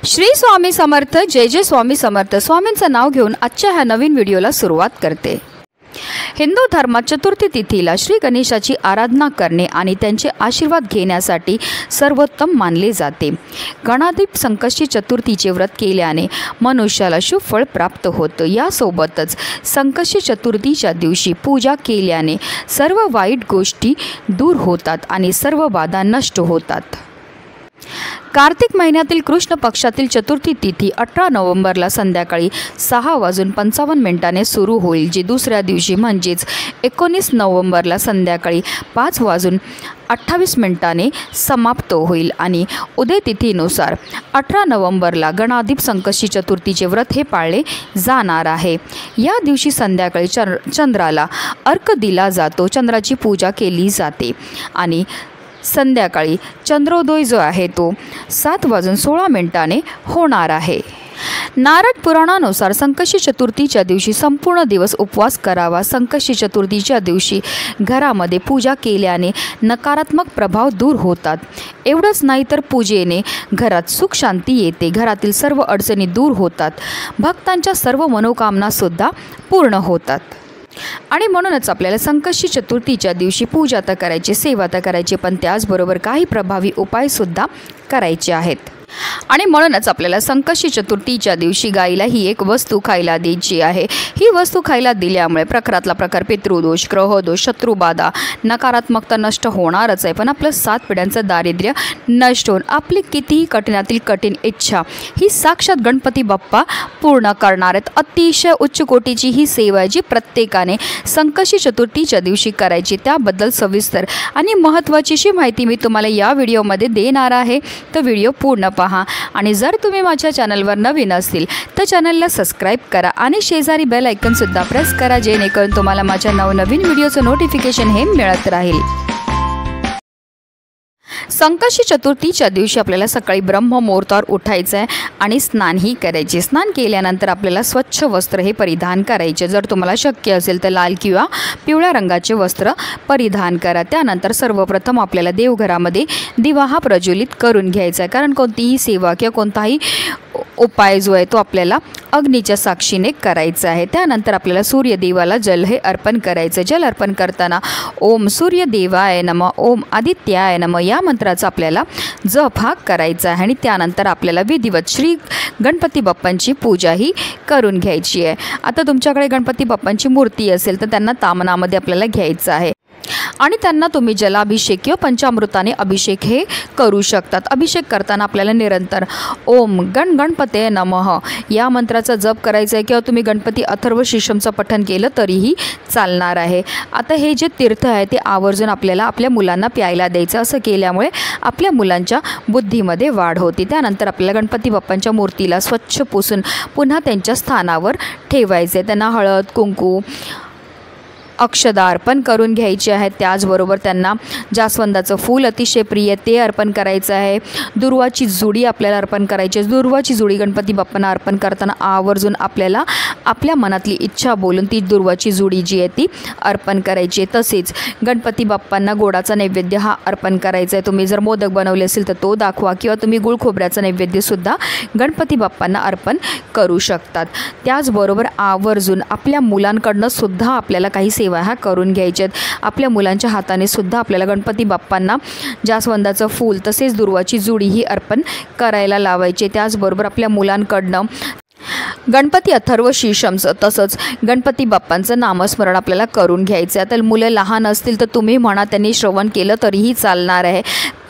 श्री स्वामी समर्थ, जय जय स्वामी समर्थ। स्वामींचं नाव घेऊन आजच्या ह्या नवीन व्हिडिओला सुरुवात करते। हिंदू धर्मात चतुर्थी तिथीला श्री गणेशाची आराधना करणे आणि त्यांचे आशीर्वाद घेण्यासाठी सर्वोत्तम मानले जाते। गणाधिप संकष्टी चतुर्थीचे व्रत केल्याने मनुष्याला शुभ फळ प्राप्त होतं। यासोबतच संकष्टी चतुर्थीच्या दिवशी पूजा केल्याने सर्व वाईट गोष्टी दूर होतात आणि सर्व बाधा नष्ट होतात। कार्तिक महिन्यातील कृष्ण पक्षातील चतुर्थी तिथी 18 नोव्हेंबरला संध्याकाळी 6:55 सुरू होईल, जी दुसऱ्या दिवशी म्हणजेच 19 नोव्हेंबरला संध्याकाळी 5:28 समाप्त होईल आणि उदय तिथीनुसार 18 नोव्हेंबरला गणाधिप संकष्टी चतुर्थीचे व्रत हे पाळले जाणार आहे। या दिवशी संध्याकाळी चंद्राला अर्घ्य दिला जातो, चंद्राची पूजा केली जाते आणि संध्याकाळी चंद्रोदय जो आहे तो 7:16 होणार आहे। नारद पुराणानुसार संकष्टी चतुर्थीच्या दिवशी संपूर्ण दिवस उपवास करावा। संकष्टी चतुर्थीच्या दिवशी घरामध्ये पूजा केल्याने नकारात्मक प्रभाव दूर होतात। एवढंच नाही तर पूजेने घरात सुख शांती येते, घरातील सर्व अडचणी दूर होतात, भक्तांच्या सर्व मनोकामनासुद्धा पूर्ण होतात। आणि म्हणूनच आपल्याला संकष्टी चतुर्थीच्या दिवशी पूजा तर करायची, सेवा तर करायची, पण त्याचबरोबर काही प्रभावी उपायसुद्धा करायचे आहेत। आणि म्हणूनच आपल्याला संकष्टी चतुर्थीच्या दिवशी गाईला ही एक वस्तू खायला द्यायची आहे। ही वस्तू खायला दिल्यामुळे प्रकारातला प्रकार, पितृदोष, ग्रहदोष, शत्रुबाधा, नकारात्मकता नष्ट होणारच आहे, पण आपलं 7 पिढ्यांचं दारिद्र्य नष्ट होऊन आपली कितीही कठीणातील कठीण इच्छा ही साक्षात गणपती बाप्पा पूर्ण करणार आहेत। अतिशय उच्च कोटीची ही सेवा आहे, जी प्रत्येकाने संकष्टी चतुर्थीच्या दिवशी करायची। त्याबद्दल सविस्तर आणि महत्त्वाची माहिती मी तुम्हाला या व्हिडिओमध्ये देणार आहे, तर व्हिडिओ पूर्ण पहा। आणि जर तुम्ही माझ्या चॅनलवर नवीन असतील तर चॅनलला सबस्क्राईब करा आणि शेजारी बेल आयकॉन सुद्धा प्रेस करा, जेणेकरून तुम्हाला माझ्या नवनवीन व्हिडिओचं नोटिफिकेशन हे मिळत राहील। संकष्टी चतुर्थीच्या दिवशी आपल्याला सकाळी ब्रह्ममुहूर्तावर उठायचं आहे आणि स्नानही करायचे। स्नान केल्यानंतर आपल्याला स्वच्छ वस्त्र हे परिधान करायचे। जर तुम्हाला शक्य असेल तर लाल किंवा पिवळ्या रंगाचे वस्त्र परिधान करा। त्यानंतर सर्वप्रथम आपल्याला देवघरामध्ये दिवा हा प्रज्वलित करून घ्यायचा आहे, कारण कोणतीही सेवा किंवा कोणताही उपाय जो आहे तो आपल्याला अग्नीच्या साक्षीने करायचा आहे। त्यानंतर आपल्याला सूर्यदेवाला जल हे अर्पण करायचं। जल अर्पण करताना ओम सूर्यदेवाय नमः, ओम आदित्याय नमः या मंत्राचा आपल्याला जप हा करायचा आहे। आणि त्यानंतर आपल्याला विधिवत श्री गणपती बाप्पांची पूजा ही करून घ्यायची आहे। आता तुमच्याकडे गणपती बाप्पांची मूर्ती असेल तर त्यांना तामनामध्ये आपल्याला घ्यायचं आहे आणि त्यांना तुम्ही जलाभिषेक किंवा पंचामृताने अभिषेक हे करू शकतात। अभिषेक करताना आपल्याला निरंतर ओम गणपते नमः या मंत्राचा जप करायचा आहे, किंवा तुम्ही गणपती अथर्व शीर्षमचं पठण केलं तरीही चालणार आहे। आता हे जे तीर्थ आहे ते आवर्जून आपल्याला आपल्या मुलांना प्यायला द्यायचं। असं केल्यामुळे आपल्या मुलांच्या बुद्धीमध्ये वाढ होती। त्यानंतर आपल्याला गणपती बाप्पांच्या मूर्तीला स्वच्छ पुसून पुन्हा त्यांच्या स्थानावर ठेवायचे। त्यांना हळद, कुंकू, अक्षदा अर्पण करून घ्यायचे आहेत। त्याचबरोबर त्यांना जास्वंदाचं फूल अतिशय प्रिय ते अर्पण करायचं आहे। दुर्वाची जुडी आपल्याला अर्पण करायची आहे। दुर्वाची जुडी गणपती बाप्पांना अर्पण करताना आवर्जून आपल्याला आपल्या मनातली इच्छा बोलून ती दुर्वाची जुडी जी आहे ती अर्पण करायची आहे। तसेच गणपती बाप्पांना गोडाचा नैवेद्य हा अर्पण करायचा आहे। तुम्ही जर मोदक बनवले असेल तर तो दाखवा, किंवा तुम्ही गुळ खोबऱ्याचा नैवेद्यसुद्धा गणपती बाप्पांना अर्पण करू शकतात। त्याचबरोबर आवर्जून आपल्या मुलांकडनं सुद्धा आपल्याला काही सेवा ह्या करून घ्यायच्यात। आपल्या मुलांच्या हाताने सुद्धा आपल्याला गणपती बाप्पांना जास्वंदाचं फूल तसेच दुर्वाची जुडी ही अर्पण करायला लावायचे। त्याचबरोबर आपल्या मुलांकडनं गणपती अथर्व शीर्षमचं तसंच गणपती बाप्पांचं नामस्मरण आपल्याला करून घ्यायचं आहे। तर मुलं लहान असतील तर तुम्ही म्हणा, त्यांनी श्रवण केलं तरीही चालणार आहे।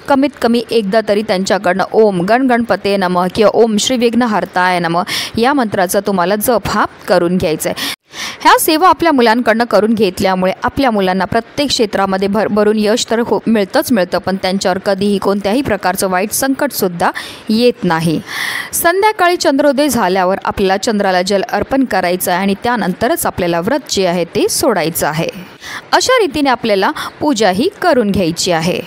कमीत कमी एकदा तरी त्यांच्याकडनं ओम गणपते नमः किंवा ओम श्री विघ्नहर्ताय नमः या मंत्राचा तुम्हाला जप हा करून घ्यायचा आहे। ह्या सेवा आपल्या मुलांकडनं करून घेतल्यामुळे आपल्या मुलांना प्रत्येक क्षेत्रामध्ये भरभरून यश तर मिळतं, पण त्यांच्यावर कधीही कोणत्याही प्रकारचं वाईट संकटसुद्धा येत नाही। संध्याकाळी चंद्रोदय झाल्यावर आपल्याला चंद्राला जल अर्पण करायचं आहे आणि त्यानंतरच आपल्याला व्रत जे आहे ते सोडायचं आहे। अशा रीतीने आपल्याला पूजा ही करून घ्यायची आहे।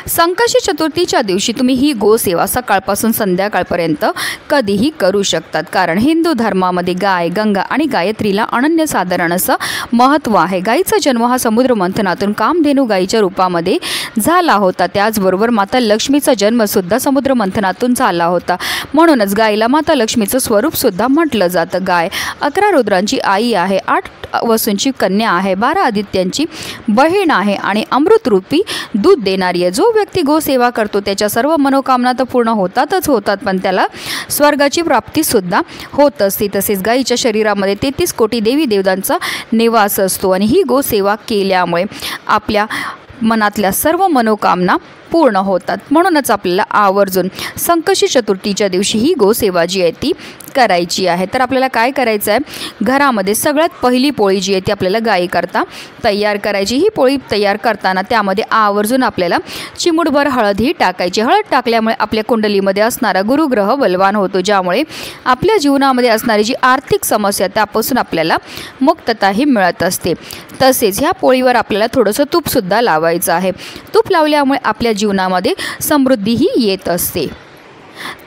संकष्टी चतुर्थीच्या दिवशी तुम्ही ही गोसेवा सकाळपासून संध्याकाळपर्यंत कधीही करू शकतात, कारण हिंदू धर्मामध्ये गाय, गंगा आणि गायत्रीला अनन्यसाधारण असं महत्त्व आहे. गायीचा जन्म हा समुद्र मंथनातून कामधेनू गायीच्या रूपामध्ये झाला होता. त्याचबरोबर माता लक्ष्मीचा जन्मसुद्धा समुद्र मंथनातून झाला होता. म्हणूनच गायीला माता लक्ष्मीचं स्वरूपसुद्धा म्हटलं जातं. गाय 11 रुद्रांची आई आहे, 8 वसूंची कन्या आहे, 12 आदित्यांची बहीण आहे आणि अमृतरूपी दूध देणारी आहे. जो व्यक्ती गोसेवा करतो त्याच्या सर्व मनोकामना तर पूर्ण होतात, पण त्याला स्वर्गाची प्राप्तीसुद्धा होत असते. तसेच गायीच्या शरीरामध्ये 33 कोटी देवी देवतांचा निवास असतो आणि ही गोसेवा केल्यामुळे आपल्या मनातल्या सर्व मनोकामना पूर्ण होतात. म्हणूनच आपल्याला आवर्जून संकष्टी चतुर्थीच्या दिवशी ही गोसेवा जी आहे ती करायची आहे. तर आपल्याला काय करायचं आहे, घरामध्ये सगळ्यात पहिली पोळी जी आहे ती आपल्याला गायीकरता तयार करायची. ही पोळी तयार करताना त्यामध्ये आवर्जून आपल्याला चिमूटभर हळद ही टाकायची. हळद टाकल्यामुळे आपल्या कुंडलीमध्ये असणारा गुरुग्रह बलवान होतो, ज्यामुळे आपल्या जीवनामध्ये असणारी जी आर्थिक समस्या त्यापासून आपल्याला मुक्तताही मिळत असते. तसेच ह्या पोळीवर आपल्याला थोडंसं तूपसुद्धा लावायचं आहे. तूप लावल्यामुळे आपल्या जीवनामध्ये समृद्धीही येत असते.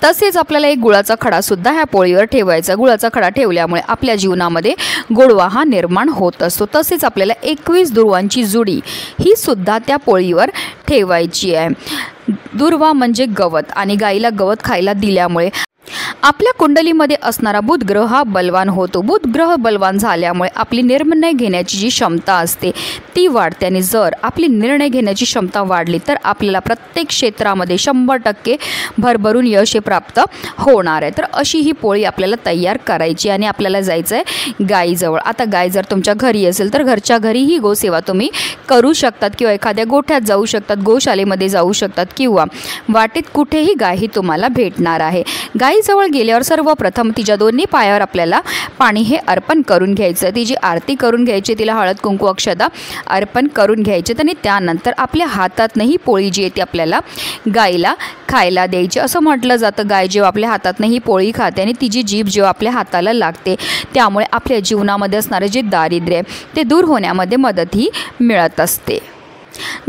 तसेच आपल्याला एक गुळाचा खडासुद्धा ह्या पोळीवर ठेवायचा. गुळाचा खडा ठेवल्यामुळे आपल्या जीवनामध्ये गोडवा हा निर्माण होत असतो. तसेच आपल्याला 21 दुर्वांची जुडी ही सुद्धा त्या पोळीवर ठेवायची आहे. दुर्वा म्हणजे गवत आणि गाईला गवत खायला दिल्यामुळे आपल्या कुंडलीमध्ये असणारा बुध ग्रह हा बलवान होतो. बुध ग्रह बलवान झाल्यामुळे आपली निर्णय घेण्याची जी क्षमता असते ती वाढते आणि जर आपली निर्णय घेण्याची क्षमता वाढली तर आपल्याला प्रत्येक क्षेत्रामध्ये 100% भरभरून यश प्राप्त होणार आहे. तर अशी ही पोळी आपल्याला तयार करायची आणि आपल्याला जायचं आहे गाईजवळ. आता गाय जर तुमच्या घरी असेल तर घरच्या घरी ही गोसेवा तुम्ही करू शकतात किंवा एखाद्या गोठ्यात जाऊ शकतात, गोशालेमध्ये जाऊ शकतात किंवा वाटेत कुठेही गाय ही तुम्हाला भेटणार आहे. गाईजवळ गेल्यावर सर्वप्रथम तिच्या दोन्ही पायावर आपल्याला पाणी हे अर्पण करून घ्यायचं. तिची आरती करून घ्यायची, तिला हळद कुंकू अक्षता अर्पण करून घ्यायचे आणि त्यानंतर आपल्या हातातनं ही पोळी जी आहे ती आपल्याला गाईला खायला द्यायची. असं म्हटलं जातं गाय जेव्हा आपल्या हातातनं ही पोळी खाते आणि तिची जीभ जेव्हा आपल्या हाताला लागते त्यामुळे आपल्या जीवनामध्ये असणारे जे दारिद्र्य आहे ते दूर होण्यामध्ये मदतही मिळत असते.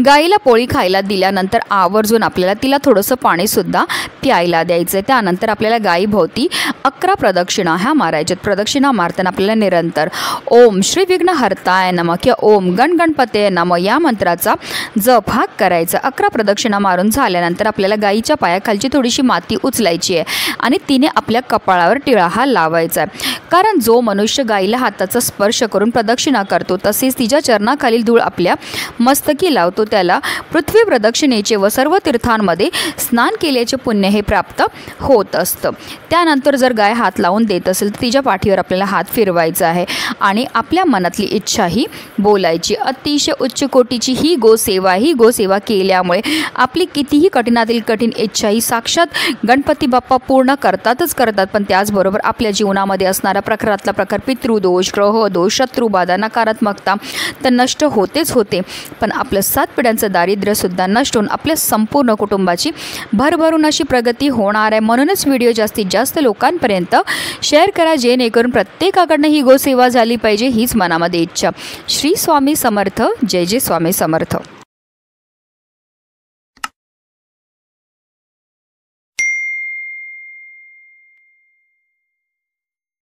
गाईला पोळी खायला दिल्यानंतर आवर्जून आपल्याला तिला थोडंसं पाणीसुद्धा प्यायला द्यायचं आहे. त्यानंतर आपल्याला गायीभोवती 11 प्रदक्षिणा ह्या मारायच्यात. प्रदक्षिणा मारताना आपल्याला निरंतर ओम श्री विघ्नहर्ताय नमः किंवा ओम गणगणपते नमः या मंत्राचा जप हा करायचा. 11 प्रदक्षिणा मारून झाल्यानंतर आपल्याला गाईच्या पायाखालची थोडीशी माती उचलायची आहे आणि तिने आपल्या कपाळावर टिळा हा लावायचा आहे. कारण जो मनुष्य गाईला हाताचा स्पर्श करून प्रदक्षिणा करतो तसेच तिच्या चरणाखालील धूळ आपल्या मस्तकी लावतो त्याला पृथ्वी प्रदक्षिणेचे व सर्व तीर्थांमध्ये स्नान केल्याचे पुण्य हे प्राप्त होत असतं. त्यानंतर जर गाय हात लावून देत असेल तर तिच्या पाठीवर आपल्याला हात फिरवायचा आहे आणि आपल्या मनातली इच्छाही बोलायची. अतिशय उच्च कोटीची ही गोसेवा केल्यामुळे आपली कितीही कठीणातील कठीण इच्छाही साक्षात गणपती बाप्पा पूर्ण करतातच करतात. पण त्याचबरोबर आपल्या जीवनामध्ये असणारा प्रकारातला प्रकार पितृदोष, ग्रहदोष, शत्रुबाधा, नकारात्मकता तर नष्ट होतेच होते, पण आपलं 7 पिढ्यांचं दारिद्र्यसुद्धा नष्ट होऊन आपल्या संपूर्ण कुटुंबाची भरभरून अशी प्रगती होणार आहे. म्हणूनच व्हिडिओ जास्तीत जास्त लोकांपर्यंत शेअर करा जेणेकरून प्रत्येकाकडनं ही गोसेवा झाली पाहिजे हीच मनामध्ये इच्छा. श्री स्वामी समर्थ. जय जय स्वामी समर्थ.